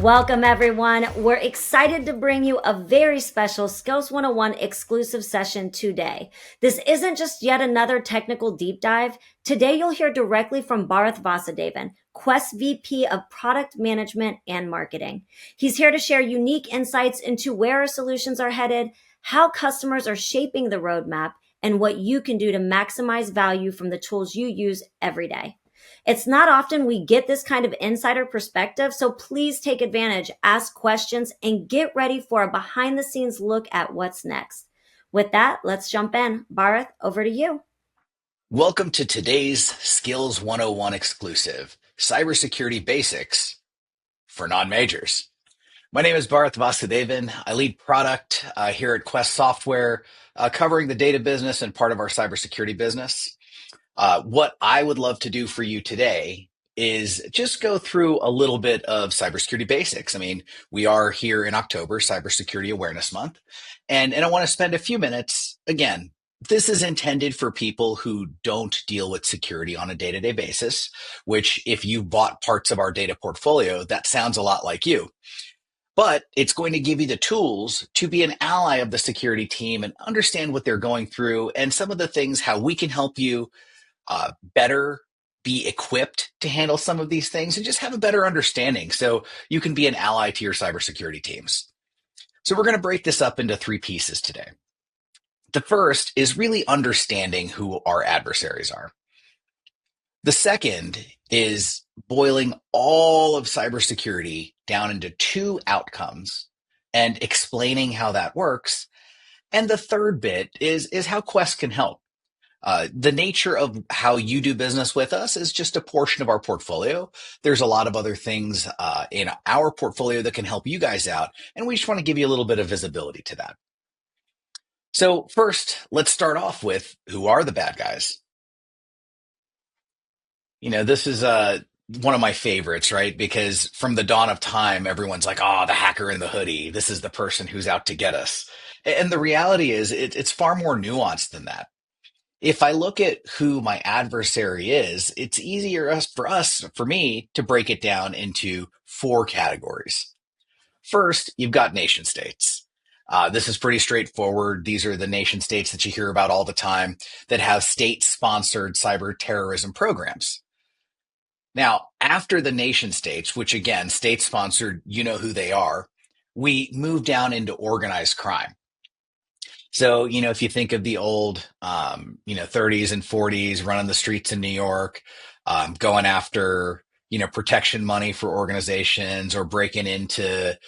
Welcome, everyone. We're excited to bring you a very special Skills 101 exclusive session today. This isn't just yet another technical deep dive. Today, you'll hear directly from Bharath Vasudevan, Quest VP of Product Management and Marketing. He's here to share unique insights into where our solutions are headed, how customers are shaping the roadmap, and what you can do to maximize value from the tools you use every day. It's not often we get this kind of insider perspective, so please take advantage, ask questions, and get ready for a behind the scenes look at what's next. With that, let's jump in. Bharath, over to you. Welcome to today's Skills 101 exclusive, Cybersecurity Basics for Non-Majors. My name is Bharath Vasudevan. I lead product here at Quest Software, covering the data business and part of our cybersecurity business. What I would love to do for you today is just go through a little bit of cybersecurity basics. I mean, we are here in October, Cybersecurity Awareness Month, and I want to spend a few minutes. Again, this is intended for people who don't deal with security on a day-to-day basis, which if you bought parts of our data portfolio, that sounds a lot like you. But it's going to give you the tools to be an ally of the security team and understand what they're going through and some of the things, how we can help you better be equipped to handle some of these things and just have a better understanding so you can be an ally to your cybersecurity teams. So we're going to break this up into three pieces today. The first is really understanding who our adversaries are. The second is boiling all of cybersecurity down into two outcomes and explaining how that works. And the third bit is how Quest can help. The nature of how you do business with us is just a portion of our portfolio. There's a lot of other things in our portfolio that can help you guys out, and we just want to give you a little bit of visibility to that. So first, let's start off with who are the bad guys? You know, this is one of my favorites, right? Because from the dawn of time, everyone's like, oh, the hacker in the hoodie. This is the person who's out to get us. And the reality is it's far more nuanced than that. If I look at who my adversary is, it's easier for me to break it down into four categories. First, you've got nation states. This is pretty straightforward. These are the nation states that you hear about all the time that have state-sponsored cyber terrorism programs. Now, after the nation states, which again, state-sponsored, you know who they are, we move down into organized crime. So, if you think of the old, 30s and 40s running the streets in New York, going after, protection money for organizations or breaking into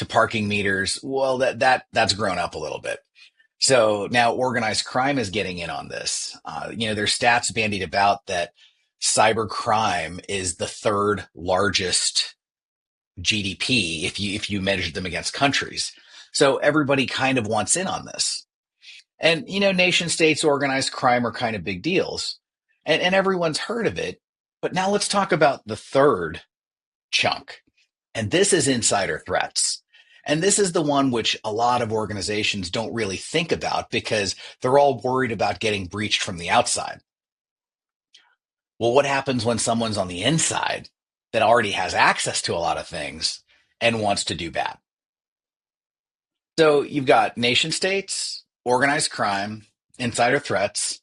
parking meters, well, that's grown up a little bit. So now organized crime is getting in on this. There's stats bandied about that cyber crime is the third largest GDP if you measure them against countries. So everybody kind of wants in on this. And, nation states, organized crime are kind of big deals. And everyone's heard of it. But now let's talk about the third chunk. And this is insider threats. And this is the one which a lot of organizations don't really think about because they're all worried about getting breached from the outside. Well, what happens when someone's on the inside that already has access to a lot of things and wants to do bad? So you've got nation states, organized crime, insider threats,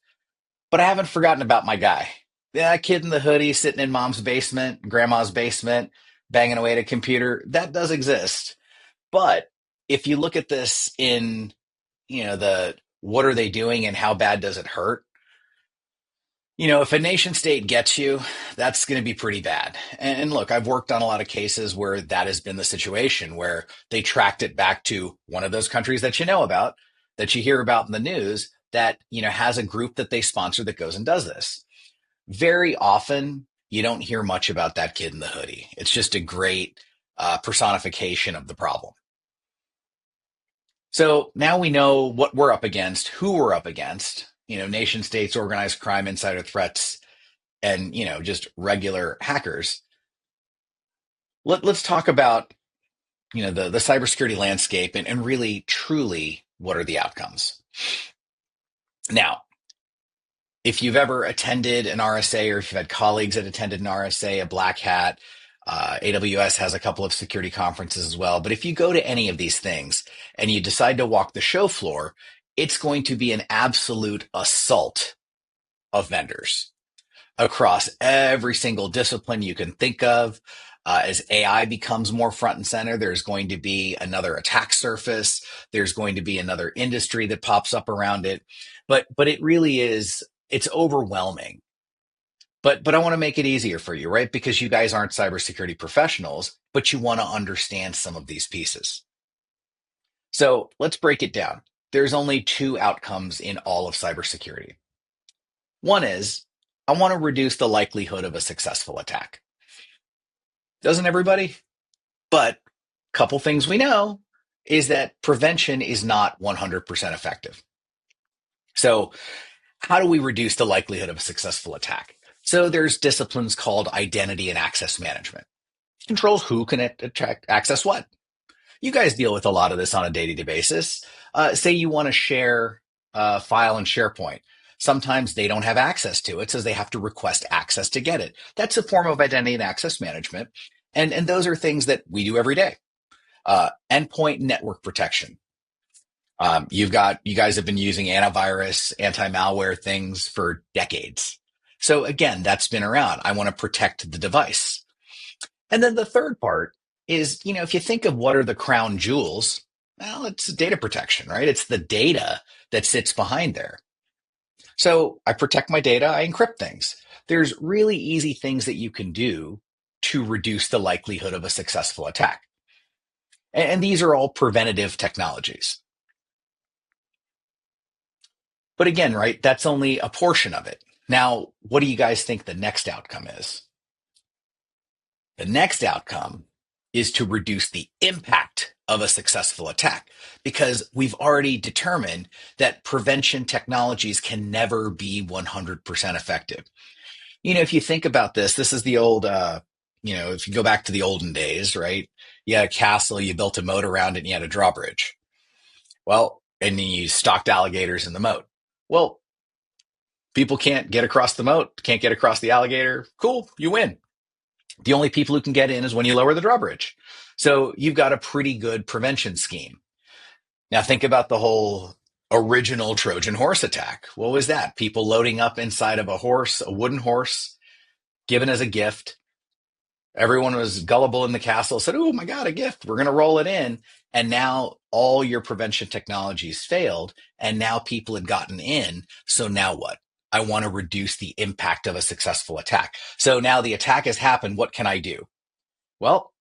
but I haven't forgotten about my guy. That kid in the hoodie sitting in mom's basement, grandma's basement, banging away at a computer, that does exist. But if you look at this in, the what are they doing and how bad does it hurt? If a nation state gets you, that's going to be pretty bad. And look, I've worked on a lot of cases where that has been the situation where they tracked it back to one of those countries that you know about, that you hear about in the news that, has a group that they sponsor that goes and does this. Very often, you don't hear much about that kid in the hoodie. It's just a great personification of the problem. So now we know what we're up against, who we're up against, nation states, organized crime, insider threats, and, just regular hackers. Let's talk about, the cybersecurity landscape and really, truly, what are the outcomes? Now, if you've ever attended an RSA or if you've had colleagues that attended an RSA, a black hat, AWS has a couple of security conferences as well. But if you go to any of these things and you decide to walk the show floor, it's going to be an absolute assault of vendors across every single discipline you can think of. As AI becomes more front and center, there's going to be another attack surface. There's going to be another industry that pops up around it. But it really is, it's overwhelming. But I want to make it easier for you, right? Because you guys aren't cybersecurity professionals, but you want to understand some of these pieces. So let's break it down. There's only two outcomes in all of cybersecurity. One is I want to reduce the likelihood of a successful attack. Doesn't everybody? But a couple things we know is that prevention is not 100% effective. So how do we reduce the likelihood of a successful attack? So there's disciplines called identity and access management. Controls who can access what. You guys deal with a lot of this on a day-to-day basis. Say you want to share a file in SharePoint. Sometimes they don't have access to it, so they have to request access to get it. That's a form of identity and access management. And those are things that we do every day. Endpoint network protection. You guys have been using antivirus, anti-malware things for decades. So again, that's been around. I want to protect the device. And then the third part is, if you think of what are the crown jewels, well, it's data protection, right? It's the data that sits behind there. So I protect my data, I encrypt things. There's really easy things that you can do to reduce the likelihood of a successful attack. And these are all preventative technologies. But again, right, that's only a portion of it. Now, what do you guys think the next outcome is? The next outcome is to reduce the impact of a successful attack because we've already determined that prevention technologies can never be 100% effective. If you think about this, this is the old, if you go back to the olden days, right? You had a castle, you built a moat around it, and you had a drawbridge. Well, and you stocked alligators in the moat. Well, people can't get across the moat, can't get across the alligator. Cool, you win. The only people who can get in is when you lower the drawbridge. So you've got a pretty good prevention scheme. Now think about the whole original Trojan horse attack. What was that? People loading up inside of a horse, a wooden horse, given as a gift. Everyone was gullible in the castle, said, oh my God, a gift. We're going to roll it in. And now all your prevention technologies failed. And now people had gotten in. So now what? I want to reduce the impact of a successful attack. So now the attack has happened. What can I do? Well,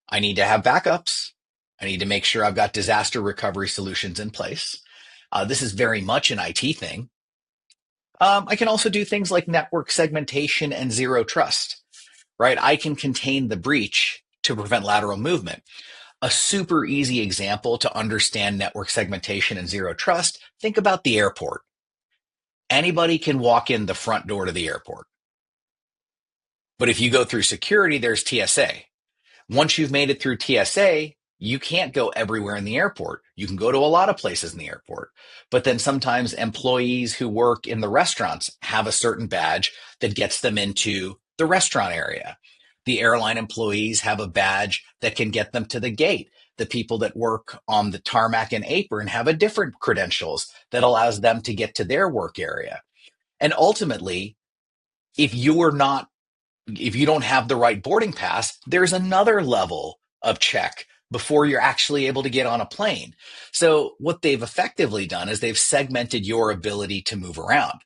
I need to have backups. I need to make sure I've got disaster recovery solutions in place. This is very much an IT thing. I can also do things like network segmentation and zero trust, right? I can contain the breach to prevent lateral movement. A super easy example to understand network segmentation and zero trust, think about the airport. Anybody can walk in the front door to the airport. But if you go through security, there's TSA. Once you've made it through TSA, you can't go everywhere in the airport. You can go to a lot of places in the airport. But then sometimes employees who work in the restaurants have a certain badge that gets them into the restaurant area. The airline employees have a badge that can get them to the gate. The people that work on the tarmac and apron have a different credentials that allows them to get to their work area. And ultimately, if you're not if you don't have the right boarding pass, there's another level of check before you're actually able to get on a plane. So what they've effectively done is they've segmented your ability to move around.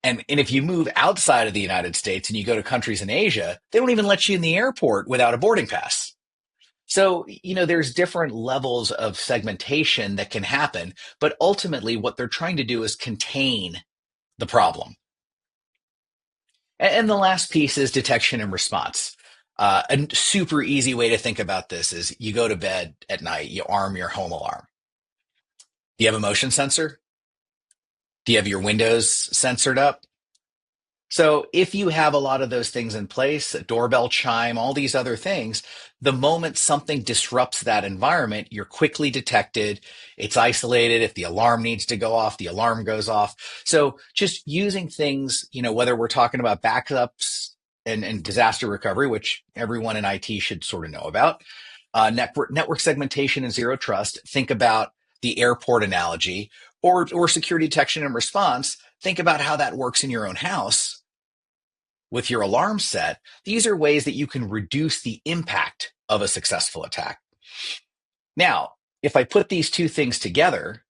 And if you move outside of the United States and you go to countries in Asia, they don't even let you in the airport without a boarding pass. So, there's different levels of segmentation that can happen, but ultimately what they're trying to do is contain the problem. And the last piece is detection and response. A super easy way to think about this is you go to bed at night, you arm your home alarm. Do you have a motion sensor? Do you have your windows censored up? So if you have a lot of those things in place, a doorbell chime, all these other things, the moment something disrupts that environment, you're quickly detected. It's isolated. If the alarm needs to go off, the alarm goes off. So just using things, whether we're talking about backups and disaster recovery, which everyone in IT should sort of know about. Network segmentation and zero trust. Think about the airport analogy, or security detection and response. Think about how that works in your own house with your alarm set. These are ways that you can reduce the impact of a successful attack. Now, if I put these two things together,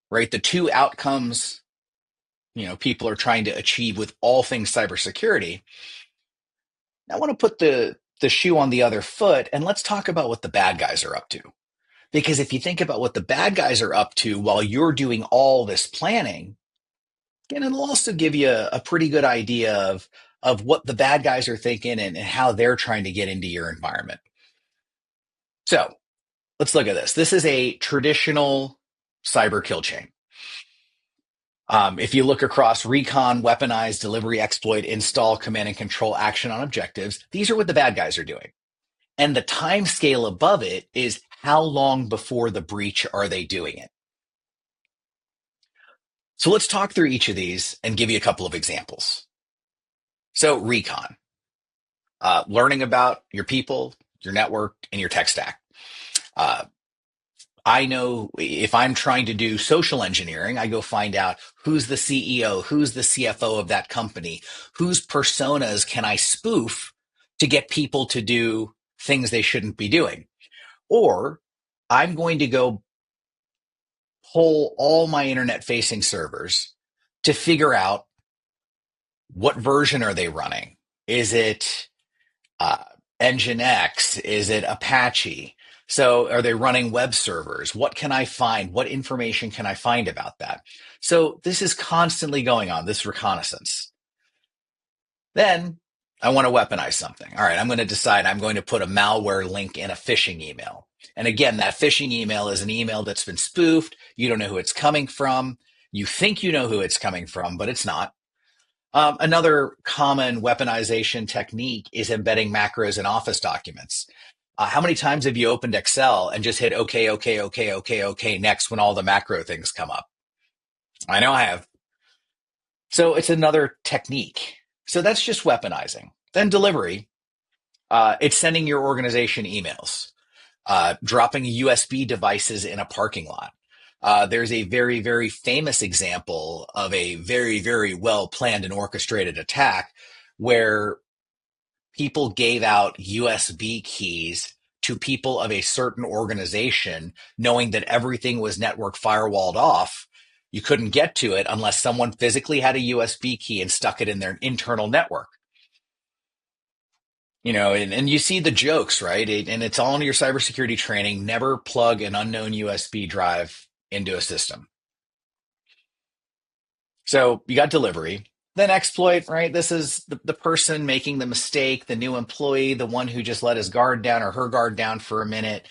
right, the two outcomes, people are trying to achieve with all things cybersecurity, I want to put the shoe on the other foot, and let's talk about what the bad guys are up to. Because if you think about what the bad guys are up to while you're doing all this planning, and it'll also give you a pretty good idea of what the bad guys are thinking, and how they're trying to get into your environment. So let's look at this. This is a traditional cyber kill chain. If you look across recon, weaponize, delivery, exploit, install, command and control, action on objectives, these are what the bad guys are doing. And the time scale above it is how long before the breach are they doing it. So let's talk through each of these and give you a couple of examples. So recon, learning about your people, your network, and your tech stack. I know if I'm trying to do social engineering, I go find out who's the CEO, who's the CFO of that company, whose personas can I spoof to get people to do things they shouldn't be doing. Or I'm going to go pull all my internet facing servers to figure out what version are they running. Is it uh, Nginx? Is it Apache? So are they running web servers? What can I find? What information can I find about that? So this is constantly going on, this reconnaissance. Then I want to weaponize something. All right, I'm going to decide I'm going to put a malware link in a phishing email. And again, that phishing email is an email that's been spoofed. You don't know who it's coming from. You think you know who it's coming from, but it's not. Another common weaponization technique is embedding macros in Office documents. How many times have you opened Excel and just hit OK, OK, OK, OK, OK next when all the macro things come up? I know I have. So it's another technique. So that's just weaponizing. Then delivery, it's sending your organization emails, dropping USB devices in a parking lot. There's a very, very famous example of a very, very well planned and orchestrated attack where people gave out USB keys to people of a certain organization, knowing that everything was network firewalled off. You couldn't get to it unless someone physically had a USB key and stuck it in their internal network. And you see the jokes, right? And it's all in your cybersecurity training. Never plug an unknown USB drive into a system. So you got delivery. Then exploit, right? This is the person making the mistake, the new employee, the one who just let his guard down or her guard down for a minute.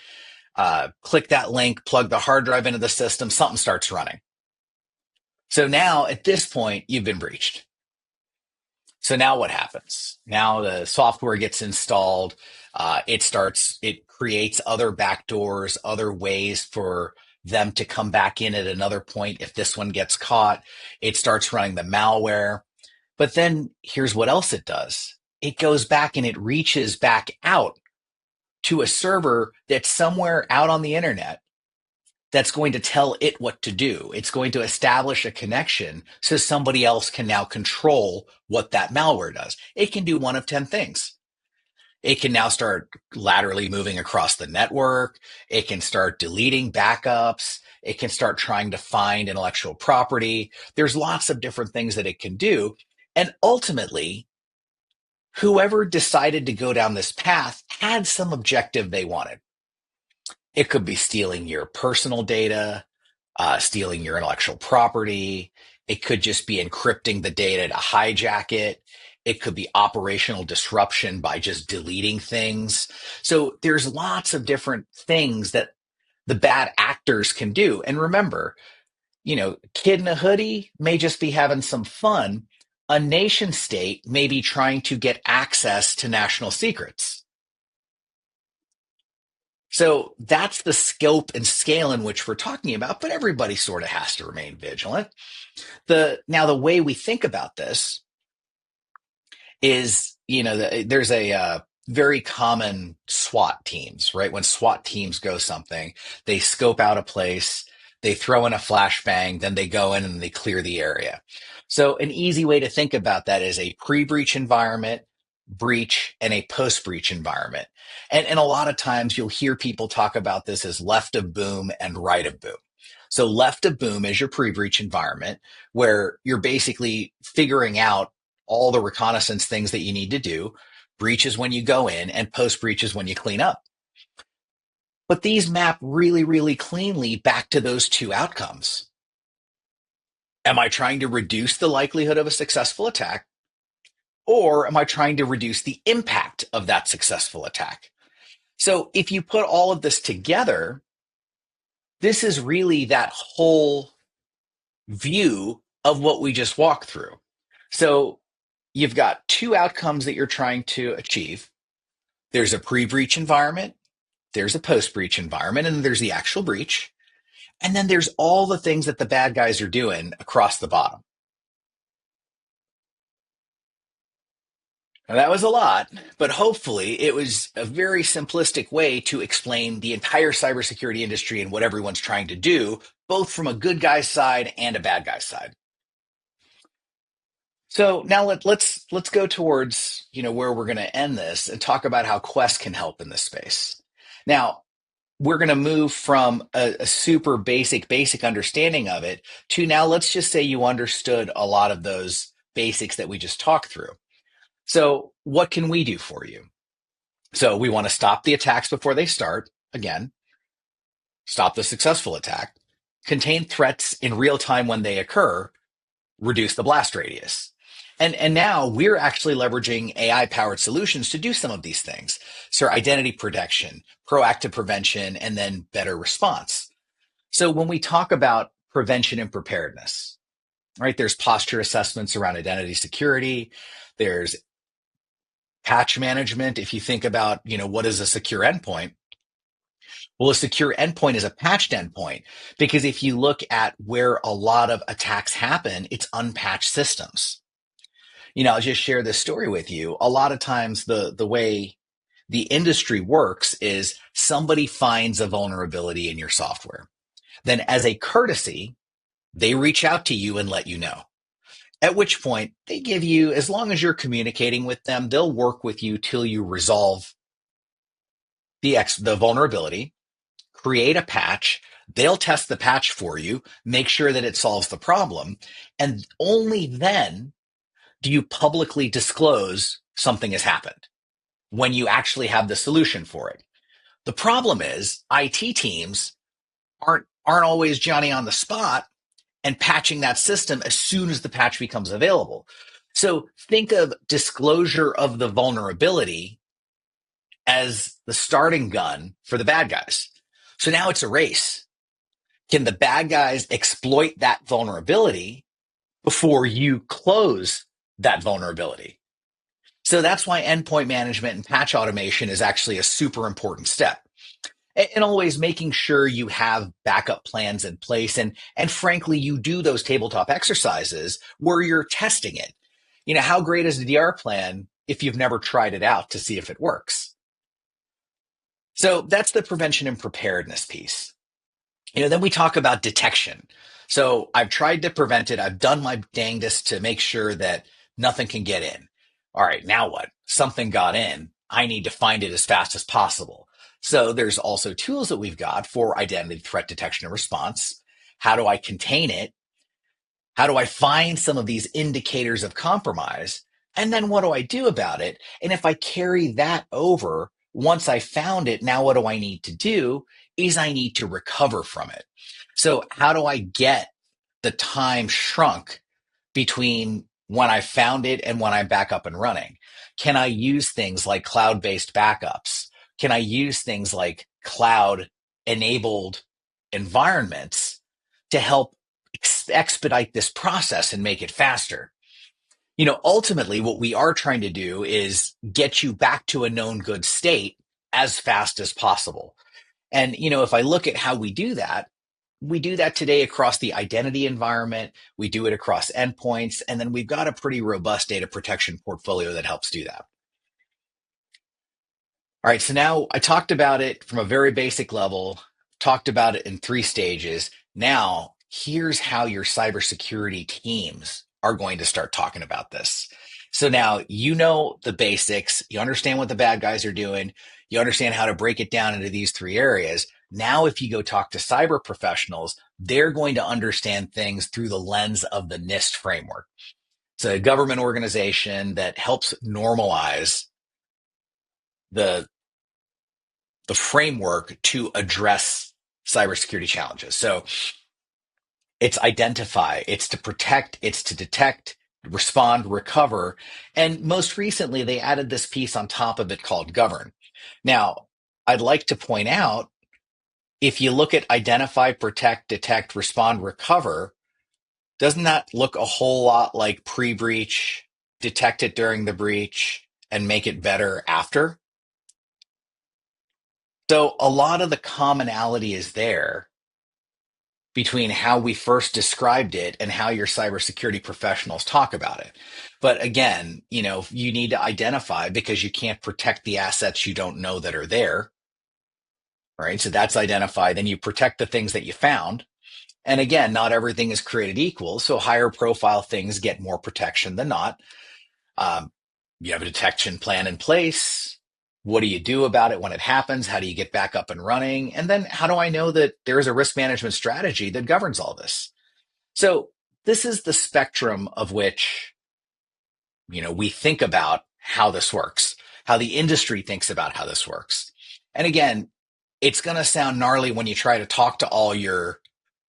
Click that link, plug the hard drive into the system, something starts running. So now at this point, you've been breached. So now what happens? Now the software gets installed. It creates other backdoors, other ways for them to come back in at another point. If this one gets caught, it starts running the malware. But then here's what else it does. It goes back and it reaches back out to a server that's somewhere out on the internet that's going to tell it what to do. It's going to establish a connection so somebody else can now control what that malware does. It can do one of 10 things. It can now start laterally moving across the network. It can start deleting backups. It can start trying to find intellectual property. There's lots of different things that it can do. And ultimately, whoever decided to go down this path had some objective they wanted. It could be stealing your personal data, stealing your intellectual property. It could just be encrypting the data to hijack it. It could be operational disruption by just deleting things. So there's lots of different things that the bad actors can do. And remember, kid in a hoodie may just be having some fun. A nation state may be trying to get access to national secrets. So that's the scope and scale in which we're talking about, but everybody sort of has to remain vigilant. Now the way we think about this is there's a very common SWAT teams, right? When SWAT teams go something, they scope out a place, they throw in a flashbang, then they go in and they clear the area. So an easy way to think about that is a pre-breach environment, breach, and a post-breach environment. And a lot of times you'll hear people talk about this as left of boom and right of boom. So left of boom is your pre-breach environment where you're basically figuring out all the reconnaissance things that you need to do. Breach is when you go in, and post breach is when you clean up. But these map really, really cleanly back to those two outcomes. Am I trying to reduce the likelihood of a successful attack? Or am I trying to reduce the impact of that successful attack? So if you put all of this together, this is really that whole view of what we just walked through. So you've got two outcomes that you're trying to achieve. There's a pre-breach environment, there's a post-breach environment, and there's the actual breach. And then there's all the things that the bad guys are doing across the bottom. Now, that was a lot, but hopefully it was a very simplistic way to explain the entire cybersecurity industry and what everyone's trying to do, both from a good guy's side and a bad guy's side. So now let's go towards where we're going to end this and talk about how Quest can help in this space. Now, we're going to move from a super basic understanding of it to now let's just say you understood a lot of those basics that we just talked through. So what can we do for you? So we want to stop the attacks before they start. Again, stop the successful attack, contain threats in real time when they occur, reduce the blast radius. And now we're actually leveraging AI powered solutions to do some of these things. So identity protection, proactive prevention, and then better response. So when we talk about prevention and preparedness, right, there's posture assessments around identity security. There's patch management. If you think about, what is a secure endpoint? Well, a secure endpoint is a patched endpoint because if you look at where a lot of attacks happen, it's unpatched systems. I'll just share this story with you. A lot of times the way the industry works is somebody finds a vulnerability in your software. Then as a courtesy, they reach out to you and let you know. At which point they give you, as long as you're communicating with them, they'll work with you till you resolve the vulnerability, create a patch. They'll test the patch for you, make sure that it solves the problem. And only then do you publicly disclose something has happened when you actually have the solution for it. The problem is IT teams aren't always Johnny on the spot and patching that system as soon as the patch becomes available. So think of disclosure of the vulnerability as the starting gun for the bad guys. So now it's a race. Can the bad guys exploit that vulnerability before you close that vulnerability? So that's why endpoint management and patch automation is actually a super important step. And always making sure you have backup plans in place. And frankly, you do those tabletop exercises where you're testing it. How great is the DR plan if you've never tried it out to see if it works? So that's the prevention and preparedness piece. Then we talk about detection. So I've tried to prevent it. I've done my dangest to make sure that nothing can get in. All right, now what? Something got in. I need to find it as fast as possible. So there's also tools that we've got for identity threat detection and response. How do I contain it? How do I find some of these indicators of compromise? And then what do I do about it? And if I carry that over, once I found it, now what do I need to do is I need to recover from it. So how do I get the time shrunk between when I found it and when I'm back up and running? Can I use things like cloud-based backups? Can I use things like cloud-enabled environments to help expedite this process and make it faster? Ultimately, what we are trying to do is get you back to a known good state as fast as possible. And, if I look at how we do that today across the identity environment. We do it across endpoints. And then we've got a pretty robust data protection portfolio that helps do that. All right, so now I talked about it from a very basic level, talked about it in three stages. Now, here's how your cybersecurity teams are going to start talking about this. So now you know the basics, you understand what the bad guys are doing, you understand how to break it down into these three areas. Now, if you go talk to cyber professionals, they're going to understand things through the lens of the NIST framework. It's a government organization that helps normalize the framework to address cybersecurity challenges. So it's identify, it's to protect, it's to detect, respond, recover. And most recently, they added this piece on top of it called govern. Now, I'd like to point out if you look at identify, protect, detect, respond, recover, doesn't that look a whole lot like pre breach, detect it during the breach, and make it better after? So a lot of the commonality is there between how we first described it and how your cybersecurity professionals talk about it. But again, you need to identify because you can't protect the assets you don't know that are there, right? So that's identify. Then you protect the things that you found. And again, not everything is created equal. So higher profile things get more protection than not. Um, you have a detection plan in place. What do you do about it when it happens? How do you get back up and running? And then how do I know that there is a risk management strategy that governs all this? So this is the spectrum of which, we think about how this works, how the industry thinks about how this works. And again, it's going to sound gnarly when you try to talk to all your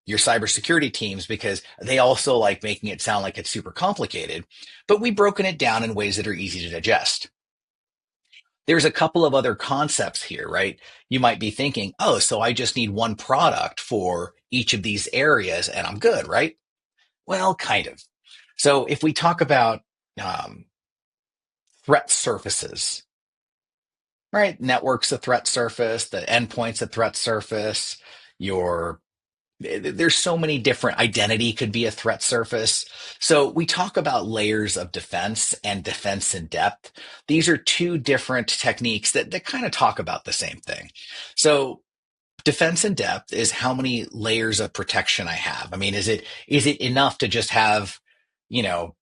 cybersecurity teams because they also like making it sound like it's super complicated, but we've broken it down in ways that are easy to digest. There's a couple of other concepts here, right? You might be thinking, oh, so I just need one product for each of these areas and I'm good, right? Well, kind of. So if we talk about um, threat surfaces, right? Network's a threat surface, the endpoint's a threat surface, your there's so many different identity could be a threat surface. So we talk about layers of defense and defense in depth. These are two different techniques that kind of talk about the same thing. So defense in depth is how many layers of protection I have. I mean, is it enough to just have, you know,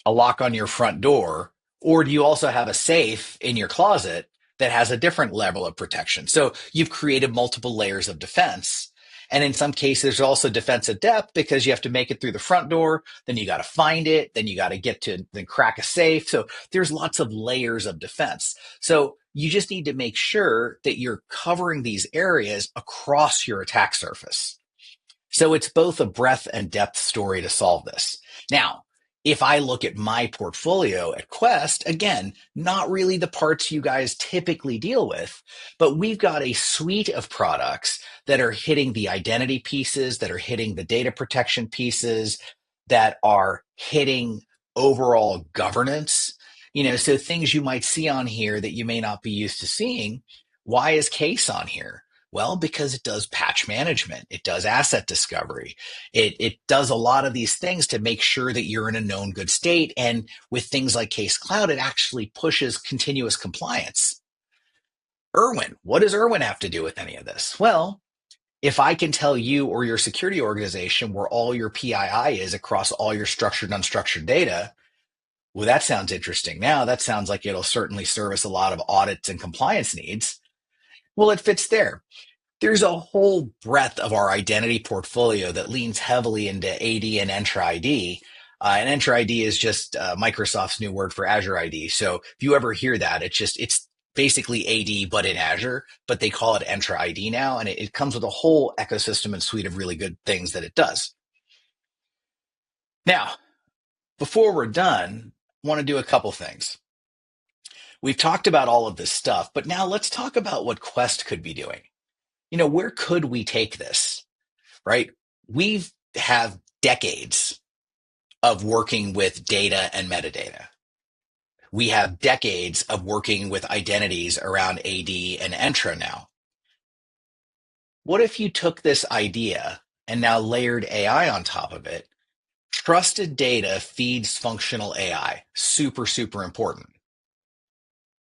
a lock on your front door, or do you also have a safe in your closet that has a different level of protection? So you've created multiple layers of defense. And in some cases, there's also defense at depth because you have to make it through the front door. Then you got to find it. Then you got to get to then crack a safe. So there's lots of layers of defense. So you just need to make sure that you're covering these areas across your attack surface. So it's both a breadth and depth story to solve this. Now, if I look at my portfolio at Quest, again, not really the parts you guys typically deal with, but we've got a suite of products that are hitting the identity pieces, that are hitting the data protection pieces, that are hitting overall governance. So things you might see on here that you may not be used to seeing. Why is Case on here? Well, because it does patch management, it does asset discovery, it does a lot of these things to make sure that you're in a known good state. And with things like Case Cloud, it actually pushes continuous compliance. Irwin, what does Irwin have to do with any of this? Well, if I can tell you or your security organization where all your PII is across all your structured and unstructured data, well, that sounds interesting. Now, that sounds like it'll certainly service a lot of audits and compliance needs. Well, it fits there. There's a whole breadth of our identity portfolio that leans heavily into AD and Entra ID. And Entra ID is just Microsoft's new word for Azure ID. So if you ever hear that, it's basically AD, but in Azure, but they call it Entra ID now. And it comes with a whole ecosystem and suite of really good things that it does. Now, before we're done, I want to do a couple things. We've talked about all of this stuff, but now let's talk about what Quest could be doing. Where could we take this? Right? We've have decades of working with data and metadata. We have decades of working with identities around AD and Entra now. What if you took this idea and now layered AI on top of it? Trusted data feeds functional AI. Super, super important.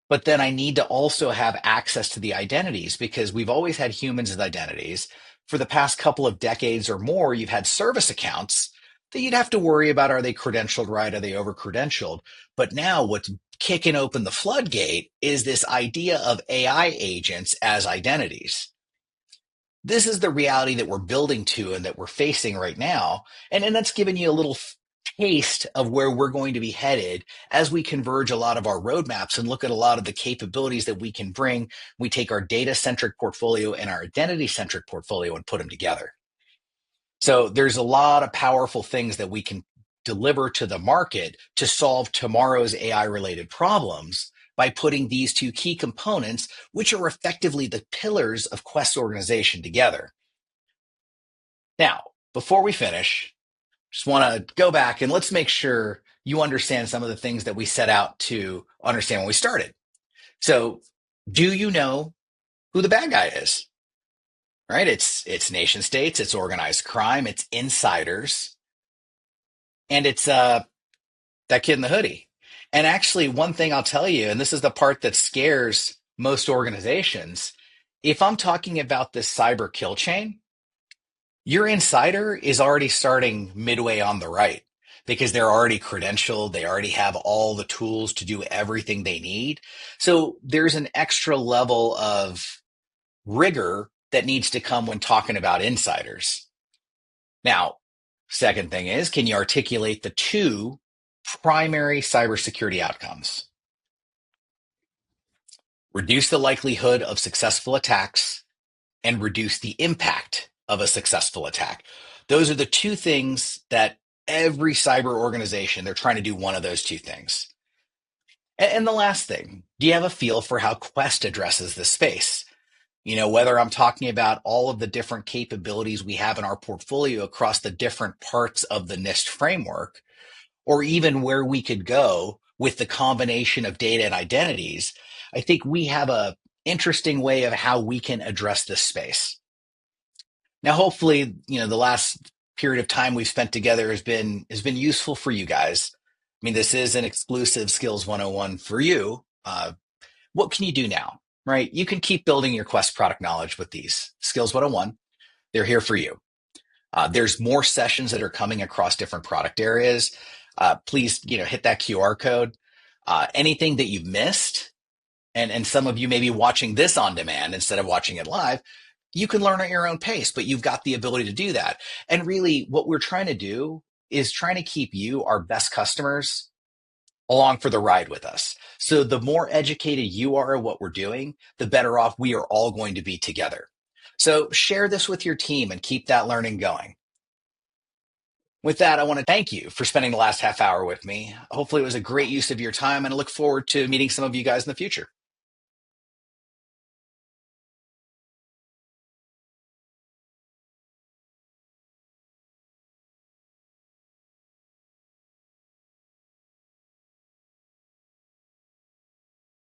But then I need to also have access to the identities because we've always had humans as identities. For the past couple of decades or more, you've had service accounts that you'd have to worry about, are they credentialed right? Are they over credentialed? But now what's kicking open the floodgate is this idea of AI agents as identities. This is the reality that we're building to and that we're facing right now. And that's given you a little taste of where we're going to be headed as we converge a lot of our roadmaps and look at a lot of the capabilities that we can bring. We take our data centric portfolio and our identity centric portfolio and put them together. So there's a lot of powerful things that we can deliver to the market to solve tomorrow's AI related problems by putting these two key components, which are effectively the pillars of Quest's organization, together. Now, before we finish, just want to go back and let's make sure you understand some of the things that we set out to understand when we started. So, do you know who the bad guy is? Right? It's nation states, it's organized crime, it's insiders, and it's that kid in the hoodie. And actually, one thing I'll tell you, and this is the part that scares most organizations, if I'm talking about this cyber kill chain, your insider is already starting midway on the right because they're already credentialed. They already have all the tools to do everything they need. So there's an extra level of rigor that needs to come when talking about insiders. Now, second thing is, can you articulate the two primary cybersecurity outcomes? Reduce the likelihood of successful attacks and reduce the impact of a successful attack. Those are the two things that every cyber organization, they're trying to do one of those two things. And the last thing, do you have a feel for how Quest addresses this space? You know, whether I'm talking about all of the different capabilities we have in our portfolio across the different parts of the NIST framework, or even where we could go with the combination of data and identities, I think we have a interesting way of how we can address this space. Now, hopefully, the last period of time we've spent together has been useful for you guys. I mean, this is an exclusive Skills 101 for you. What can you do now? Right? You can keep building your Quest product knowledge with these Skills 101. They're here for you. There's more sessions that are coming across different product areas. Please, hit that QR code. Anything that you've missed, and some of you may be watching this on demand instead of watching it live, you can learn at your own pace, but you've got the ability to do that. And really, what we're trying to do is trying to keep you, our best customers, along for the ride with us. So the more educated you are at what we're doing, the better off we are all going to be together. So share this with your team and keep that learning going. With that, I want to thank you for spending the last half hour with me. Hopefully, it was a great use of your time, and I look forward to meeting some of you guys in the future.